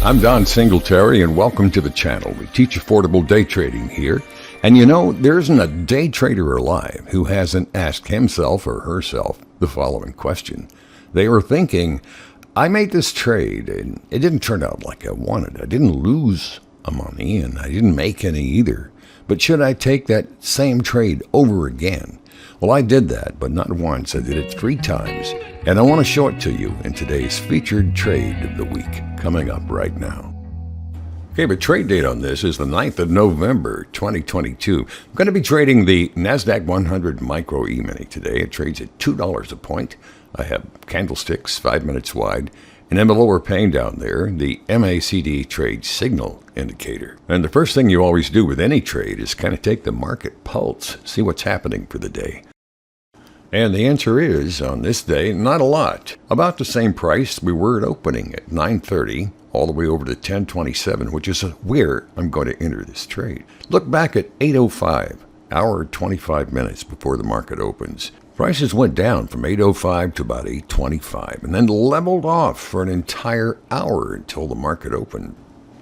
I'm Don Singletary, and welcome to the channel. We teach affordable day trading here. And you know, there isn't a day trader alive who hasn't asked himself or herself the following question. They were thinking, I made this trade and it didn't turn out like I wanted. I didn't lose money and I didn't make any either. But should I take that same trade over again? Well, I did that, but not once. I did it 3 times. And I want to show it to you in today's featured trade of the week, coming up right now. Okay, the trade date on this is the 9th of November, 2022. I'm going to be trading the NASDAQ100 Micro Emini today. It trades at $2 a point. I have candlesticks 5 minutes wide. And then below we're paying down there, the MACD trade signal indicator. And the first thing you always do with any trade is kind of take the market pulse, see what's happening for the day. And the answer is, on this day, not a lot. About the same price we were at opening at 9:30, all the way over to 10:27, which is where I'm going to enter this trade. Look back at 8:05, hour 25 minutes before the market opens. Prices went down from 8:05 to about 8:25, and then leveled off for an entire hour until the market opened.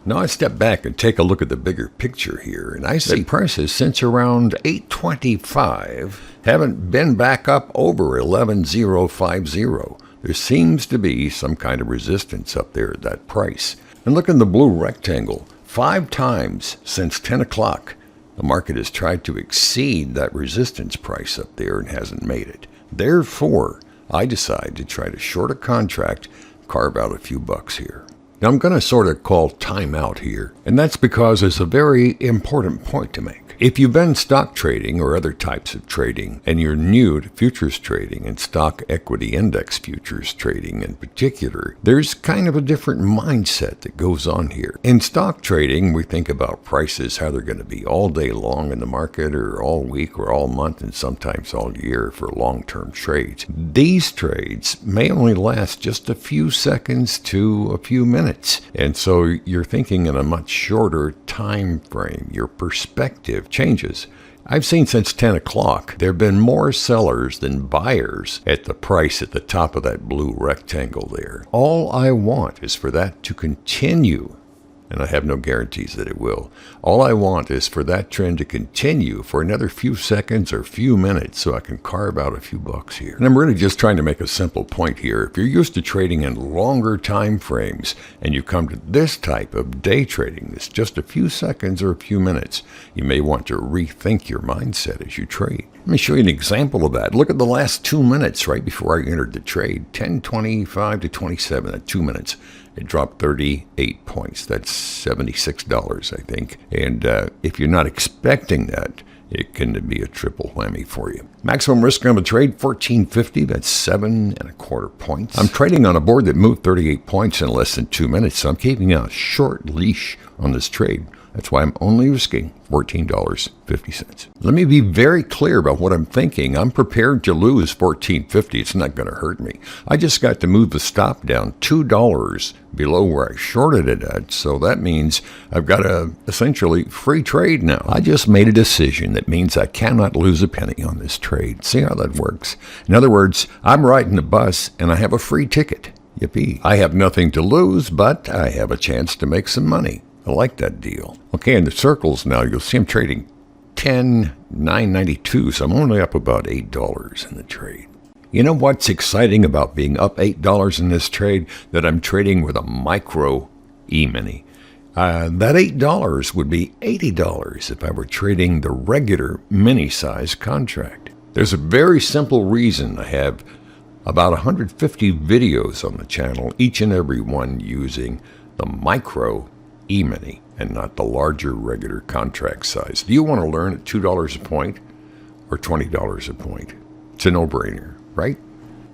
Now I step back and take a look at the bigger picture here, and I see prices since around 8:25 haven't been back up over 11,050. There seems to be some kind of resistance up there at that price. And look in the blue rectangle. 5 times since 10 o'clock, the market has tried to exceed that resistance price up there and hasn't made it. Therefore, I decide to try to short a contract, carve out a few bucks here. Now, I'm going to sort of call time out here, and that's because it's a very important point to make. If you've been stock trading or other types of trading, and you're new to futures trading and stock equity index futures trading in particular, there's kind of a different mindset that goes on here. In stock trading, we think about prices, how they're going to be all day long in the market or all week or all month and sometimes all year for long-term trades. These trades may only last just a few seconds to a few minutes, and so you're thinking in a much shorter time frame. Your perspective changes. I've seen since 10 o'clock, there have been more sellers than buyers at the price at the top of that blue rectangle there. All I want is for that to continue, and I have no guarantees that it will. All I want is for that trend to continue for another few seconds or few minutes so I can carve out a few bucks here. And I'm really just trying to make a simple point here. If you're used to trading in longer time frames and you come to this type of day trading, that's just a few seconds or a few minutes, you may want to rethink your mindset as you trade. Let me show you an example of that. Look at the last 2 minutes right before I entered the trade. 10:25 to 27 at 2 minutes. It dropped 38 points. That's $76, I think. And if you're not expecting that, it can be a triple whammy for you. Maximum risk on the trade, 1450. That's 7.25 points. I'm trading on a board that moved 38 points in less than 2 minutes, so I'm keeping a short leash on this trade. That's why I'm only risking $14.50. Let me be very clear about what I'm thinking. I'm prepared to lose $14.50. It's not going to hurt me. I just got to move the stop down $2 below where I shorted it at, so that means I've got a essentially free trade now. I just made a decision that means I cannot lose a penny on this trade. See how that works? In other words, I'm riding the bus and I have a free ticket. Yippee. I have nothing to lose, but I have a chance to make some money. I like that deal. Okay, in the circles now, you'll see I'm trading 10,992, so I'm only up about $8 in the trade. You know what's exciting about being up $8 in this trade? That I'm trading with a Micro Emini. That $8 would be $80 if I were trading the regular mini-size contract. There's a very simple reason. I have about 150 videos on the channel, each and every one using the Micro Emini and not the larger regular contract size. Do you want to learn at $2 a point or $20 a point? It's a no-brainer, right?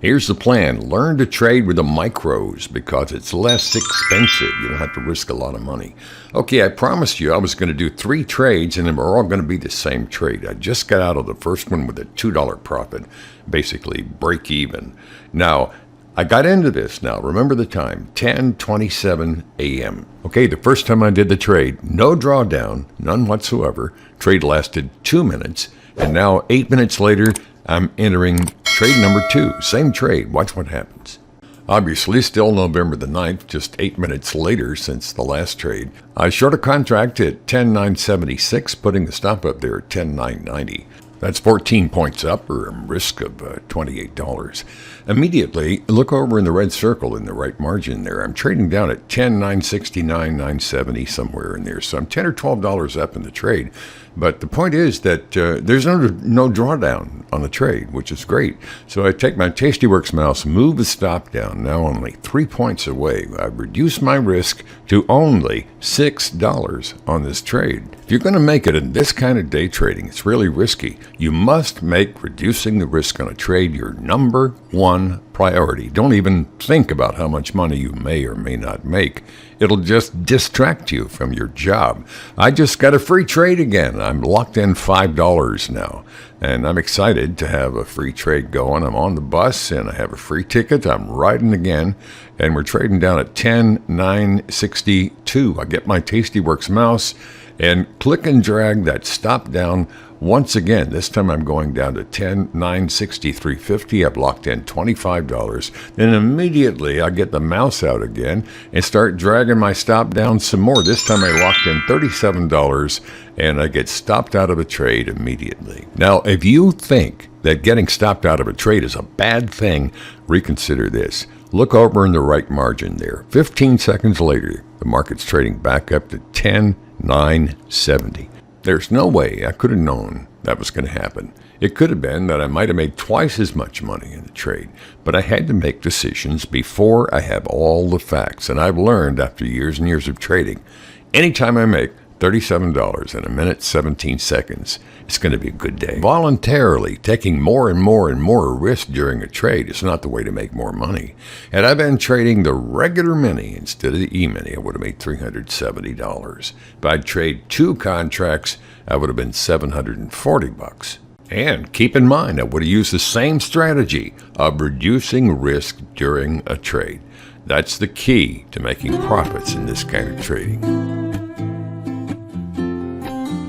Here's the plan. Learn to trade with the micros because it's less expensive. You don't have to risk a lot of money. Okay, I promised you I was going to do 3 trades and they were all going to be the same trade. I just got out of the first one with a $2 profit, basically break even. Now, I got into this now. Remember the time, 10:27 a.m. Okay, the first time I did the trade, no drawdown, none whatsoever. Trade lasted 2 minutes, and now 8 minutes later, I'm entering trade number 2. Same trade. Watch what happens. Obviously, still November the 9th, just 8 minutes later since the last trade. I short a contract at 10,976, putting the stop up there at 10,990. That's 14 points up, or a risk of $28. Immediately, look over in the red circle in the right margin there. I'm trading down at 10,969, 970, somewhere in there. So I'm $10 or $12 up in the trade. But the point is that there's no drawdown on the trade, which is great. So I take my Tastyworks mouse, move the stop down, now only 3 points away. I've reduced my risk to only $6 on this trade. If you're going to make it in this kind of day trading, it's really risky. You must make reducing the risk on a trade your number one priority. Don't even think about how much money you may or may not make. It'll just distract you from your job. I just got a free trade again. I'm locked in $5 now, and I'm excited to have a free trade going. I'm on the bus, and I have a free ticket. I'm riding again, and we're trading down at 10,962. I get my Tastyworks mouse and click and drag that stop down once again. This time I'm going down to 10,963.50. I've locked in $25. Then immediately I get the mouse out again and start dragging my stop down some more. This time I locked in $37 and I get stopped out of a trade immediately. Now, if you think that getting stopped out of a trade is a bad thing, reconsider this. Look over in the right margin there. 15 seconds later, the market's trading back up to 10,970. There's no way I could have known that was going to happen. It could have been that I might have made twice as much money in the trade, but I had to make decisions before I have all the facts. And I've learned after years and years of trading, anytime I make $37 in a minute, 17 seconds, it's going to be a good day. Voluntarily taking more and more and more risk during a trade is not the way to make more money. Had I been trading the regular mini instead of the E-mini, I would have made $370. If I'd trade 2 contracts, I would have been $740. And keep in mind, I would have used the same strategy of reducing risk during a trade. That's the key to making profits in this kind of trading.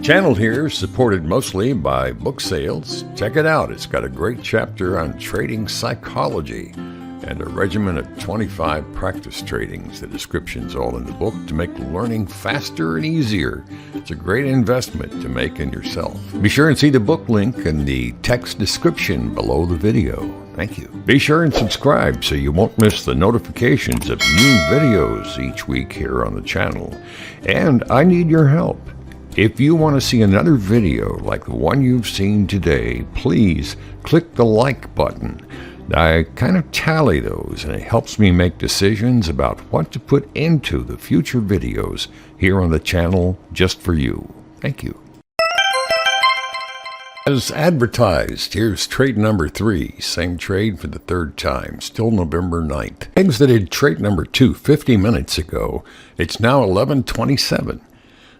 Channel here is supported mostly by book sales. Check it out. It's got a great chapter on trading psychology and a regimen of 25 practice tradings. The description's all in the book to make learning faster and easier. It's a great investment to make in yourself. Be sure and see the book link in the text description below the video. Thank you. Be sure and subscribe so you won't miss the notifications of new videos each week here on the channel. And I need your help. If you want to see another video like the one you've seen today, please click the like button. I kind of tally those, and it helps me make decisions about what to put into the future videos here on the channel just for you. Thank you. As advertised, here's trade number 3, same trade for the 3rd time, still November 9th. Exited trade number 2 50 minutes ago. It's now 11:27.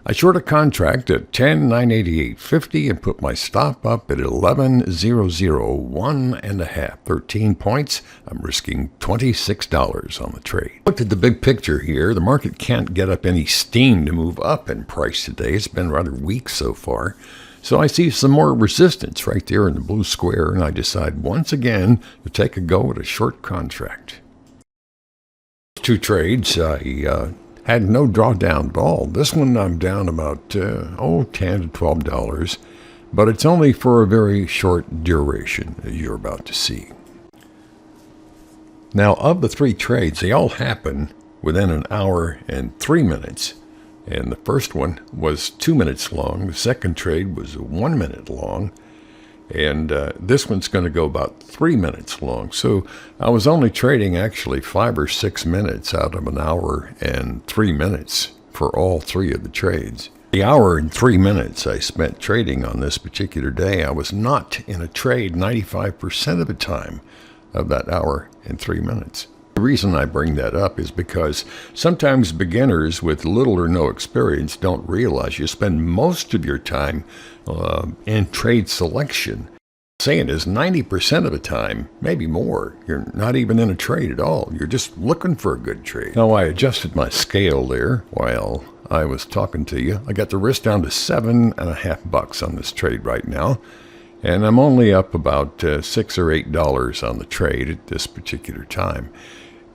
I short a contract at 10,988.50 and put my stop up at 11,001 and a half, 13 points. I'm risking $26 on the trade. Looked at the big picture here. The market can't get up any steam to move up in price today. It's been rather weak so far. So I see some more resistance right there in the blue square, and I decide once again to take a go at a short contract. 2 trades, I had no drawdown at all. This one I'm down about $10 to $12, but it's only for a very short duration, as you're about to see. Now, of the 3 trades, they all happen within an hour and 3 minutes. And the first one was 2 minutes long. The second trade was 1 minute long. And this one's going to go about 3 minutes long. So I was only trading actually 5 or 6 minutes out of an hour and 3 minutes for all 3 of the trades. The hour and 3 minutes I spent trading on this particular day, I was not in a trade 95% of the time of that hour and 3 minutes. The reason I bring that up is because sometimes beginners with little or no experience don't realize you spend most of your time in trade selection. Saying is 90% of the time, maybe more, you're not even in a trade at all. You're just looking for a good trade. Now, I adjusted my scale there while I was talking to you. I got the risk down to $7.50 on this trade right now. And I'm only up about $6 or $8 on the trade at this particular time.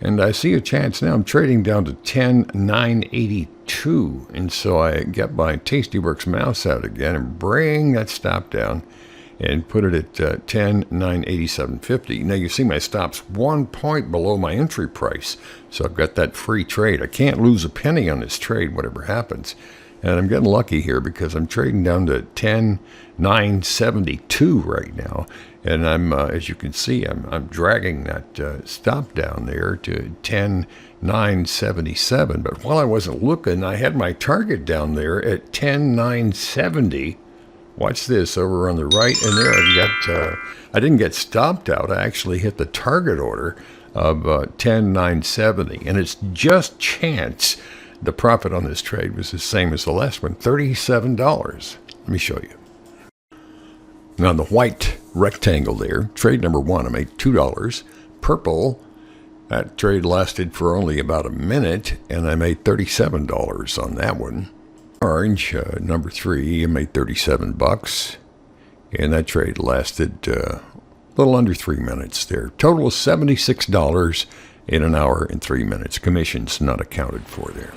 And I see a chance now. I'm trading down to 10,982. And so I get my Tastyworks mouse out again and bring that stop down and put it at 10,987.50. Now you see my stop's 1 point below my entry price. So I've got that free trade. I can't lose a penny on this trade, whatever happens. And I'm getting lucky here because I'm trading down to 10,972 right now. And I'm, as you can see, I'm dragging that stop down there to 10,977. But while I wasn't looking, I had my target down there at 10,970. Watch this over on the right, and there I've got, I didn't get stopped out. I actually hit the target order of 10,970. And it's just chance the profit on this trade was the same as the last one, $37. Let me show you. Now, the white rectangle there, trade number 1, I made $2. Purple, that trade lasted for only about a minute, and I made $37 on that one. Orange, number 3, I made $37, and that trade lasted a little under 3 minutes there. Total of $76 in an hour and 3 minutes. Commissions not accounted for there.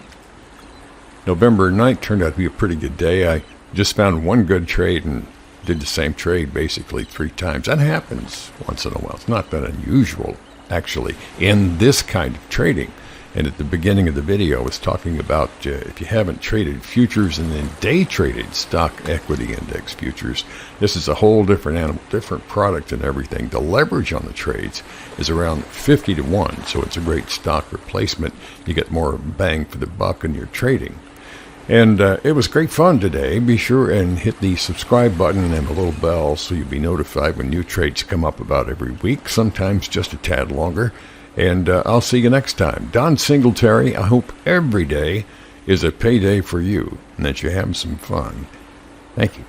November 9th turned out to be a pretty good day. I just found one good trade and did the same trade basically 3 times. That happens once in a while. It's not that unusual, actually, in this kind of trading. And at the beginning of the video, I was talking about if you haven't traded futures and then day traded stock equity index futures, this is a whole different animal, different product and everything. The leverage on the trades is around 50 to 1, so it's a great stock replacement. You get more bang for the buck in your trading. And it was great fun today. Be sure and hit the subscribe button and the little bell so you'll be notified when new trades come up about every week, sometimes just a tad longer. And I'll see you next time. Don Singletary, I hope every day is a payday for you and that you have some fun. Thank you.